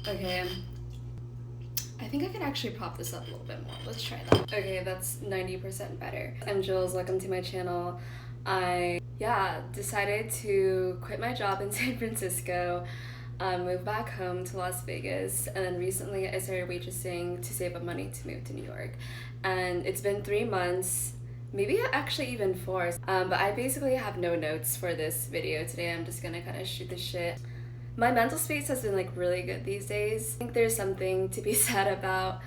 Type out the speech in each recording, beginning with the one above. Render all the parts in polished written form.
Okay, I think I could actually prop this up a little bit more. Let's try that. Okay, that's 90% better. I'm Jules, welcome to my channel. I decided to quit my job in San Francisco, move back home to Las Vegas, and then recently I started waitressing to save up money to move to New York. And it's been 3 months, maybe actually even 4. But I basically have no notes for this video today. I'm just gonna kind of shoot the shit. My mental space has been like really good these days. I think there's something to be said about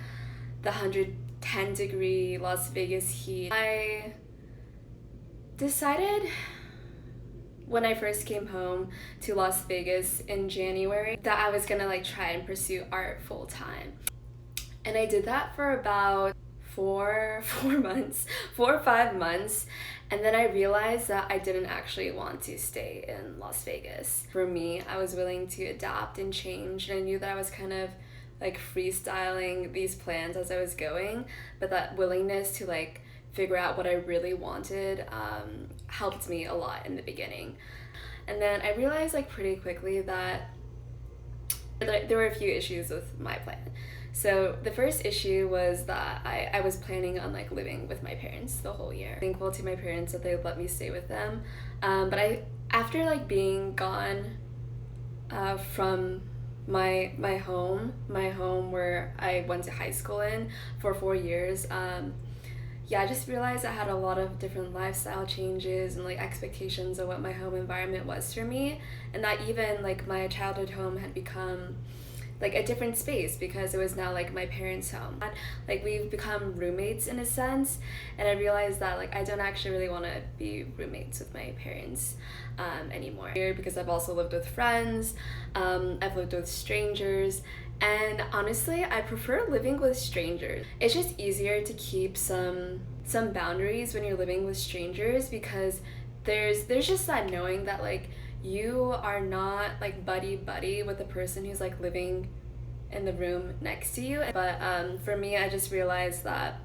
the 110-degree Las Vegas heat. I decided when I first came home to Las Vegas in January that I was gonna like try and pursue art full time. And I did that for about 4 or 5 months, and then I realized that I didn't actually want to stay in Las Vegas. For me, I was willing to adapt and change, and I knew that I was kind of like freestyling these plans as I was going, but that willingness to like figure out what I really wanted helped me a lot in the beginning. And then I realized like pretty quickly that there were a few issues with my plan. So the first issue was that I was planning on like living with my parents the whole year. Thankful to my parents that they let me stay with them. But after like being gone from my home where I went to high school in for 4 years, I just realized I had a lot of different lifestyle changes and like expectations of what my home environment was for me, and that even like my childhood home had become like a different space because it was now like my parents' home. Like we've become roommates in a sense, and I realized that like I don't actually really want to be roommates with my parents anymore. Because I've also lived with friends, I've lived with strangers, and honestly I prefer living with strangers. It's just easier to keep some boundaries when you're living with strangers because there's just that knowing that like you are not like buddy with the person who's like living in the room next to you. But for me, I just realized that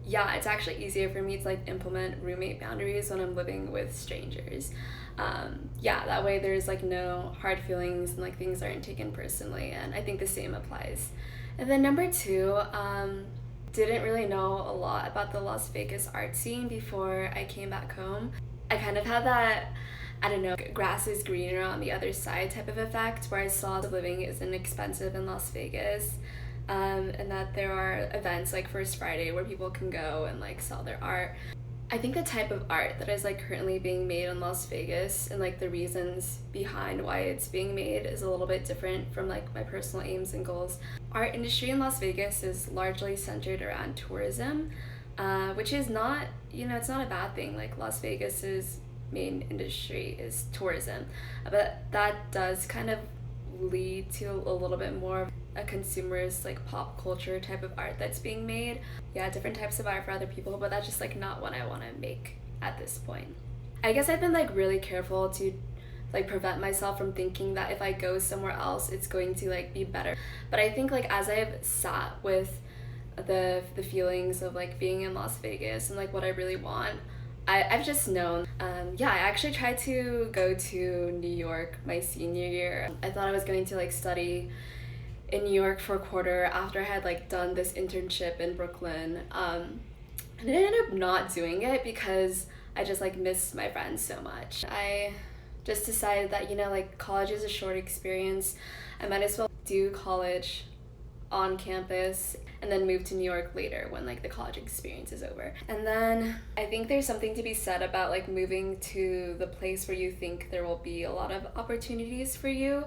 it's actually easier for me to like implement roommate boundaries when I'm living with strangers. That way there's like no hard feelings and like things aren't taken personally, and I think the same applies. And then number 2, didn't really know a lot about the Las Vegas art scene before I came back home. I kind of had that, I don't know, grass is greener on the other side type of effect, where I saw the living isn't expensive in Las Vegas, and that there are events like First Friday where people can go and like sell their art. I think the type of art that is like currently being made in Las Vegas and like the reasons behind why it's being made is a little bit different from like my personal aims and goals. Art industry in Las Vegas is largely centered around tourism, which is not, it's not a bad thing. Like Las Vegas's main industry is tourism, but that does kind of lead to a little bit more of a consumerist like pop culture type of art that's being made. Different types of art for other people, but that's just like not what I want to make at this point. I guess I've been like really careful to like prevent myself from thinking that if I go somewhere else it's going to like be better. But I think like as I've sat with the feelings of like being in Las Vegas and like what I really want, I've just known. I actually tried to go to New York my senior year. I thought I was going to like study in New York for a quarter after I had like done this internship in Brooklyn. And I ended up not doing it because I just like missed my friends so much. I just decided that, like college is a short experience. I might as well do college on campus and then move to New York later when like the college experience is over. And then I think there's something to be said about like moving to the place where you think there will be a lot of opportunities for you.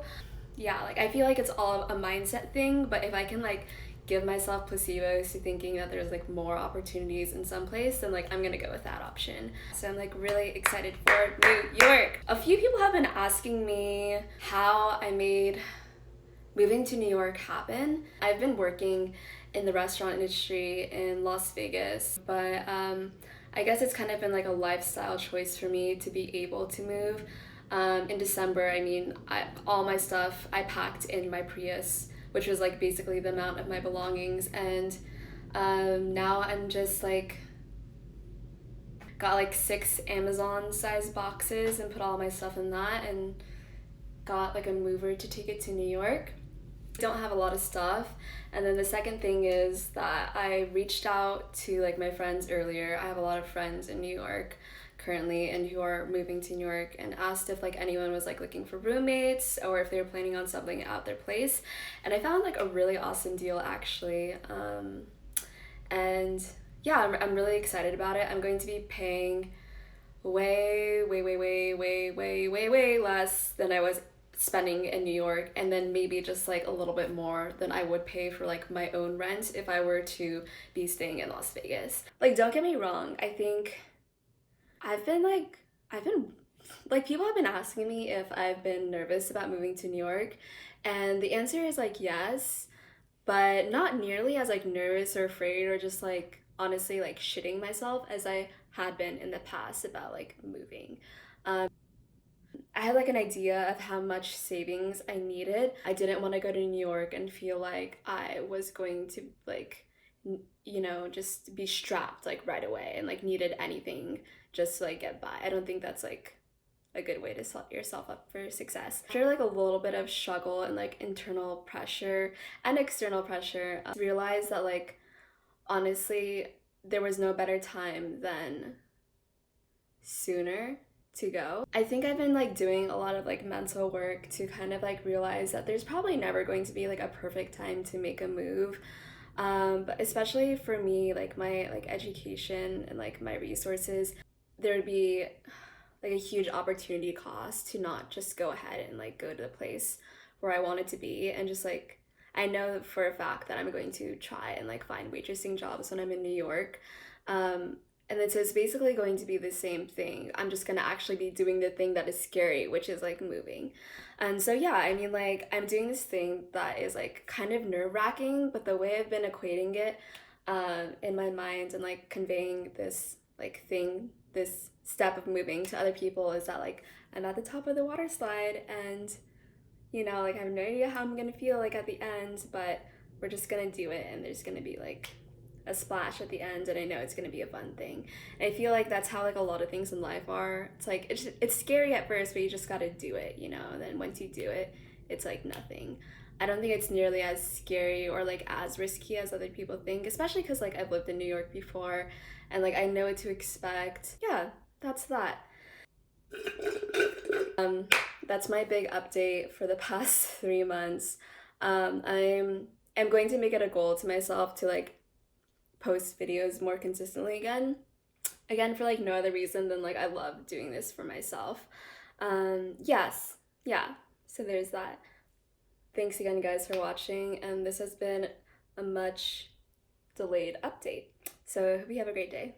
Like I feel like it's all a mindset thing, but if I can like give myself placebos to thinking that there's like more opportunities in some place, then like I'm gonna go with that option. So I'm like really excited for New York. A few people have been asking me how I made moving to New York happen. I've been working in the restaurant industry in Las Vegas, but I guess it's kind of been like a lifestyle choice for me to be able to move. In December, all my stuff I packed in my Prius, which was like basically the amount of my belongings, and now I'm just like got like 6 Amazon sized boxes and put all my stuff in that and got like a mover to take it to New York. Don't have a lot of stuff. And then the second thing is that I reached out to like my friends earlier. I have a lot of friends in New York currently and who are moving to New York, and asked if like anyone was like looking for roommates or if they were planning on subletting out their place. And I found like a really awesome deal actually. And yeah, I'm really excited about it. I'm going to be paying way less than I was spending in New York, and then maybe just like a little bit more than I would pay for like my own rent if I were to be staying in Las Vegas. Like, don't get me wrong, I think I've been like, people have been asking me if I've been nervous about moving to New York, and the answer is like yes, but not nearly as like nervous or afraid or just like honestly like shitting myself as I had been in the past about like moving. I had like an idea of how much savings I needed. I didn't want to go to New York and feel like I was going to like, you know, just be strapped like right away and like needed anything just to like get by. I don't think that's like a good way to set yourself up for success. After like a little bit of struggle and like internal pressure and external pressure, I realized that like honestly there was no better time than sooner to go. I think I've been like doing a lot of like mental work to kind of like realize that there's probably never going to be like a perfect time to make a move. But especially for me, like my like education and like my resources, there would be like a huge opportunity cost to not just go ahead and like go to the place where I wanted to be, and just like I know for a fact that I'm going to try and like find waitressing jobs when I'm in New York. And then so it's basically going to be the same thing. I'm just gonna actually be doing the thing that is scary, which is like moving. And so yeah, I mean like I'm doing this thing that is like kind of nerve-wracking, but the way I've been equating it in my mind and like conveying this like thing, this step of moving to other people is that like I'm at the top of the water slide, and you know, like I have no idea how I'm gonna feel like at the end, but we're just gonna do it, and there's gonna be like a splash at the end, and I know it's gonna be a fun thing. And I feel like that's how like a lot of things in life are. It's like it's scary at first, but you just gotta do it, you know. And then once you do it, it's like nothing. I don't think it's nearly as scary or like as risky as other people think, especially because like I've lived in New York before, and like I know what to expect. Yeah, that's that. That's my big update for the past 3 months. I'm going to make it a goal to myself to like post videos more consistently again for like no other reason than like I love doing this for myself. Yes, yeah, so there's that. Thanks again guys for watching, and this has been a much delayed update, so I hope you have a great day.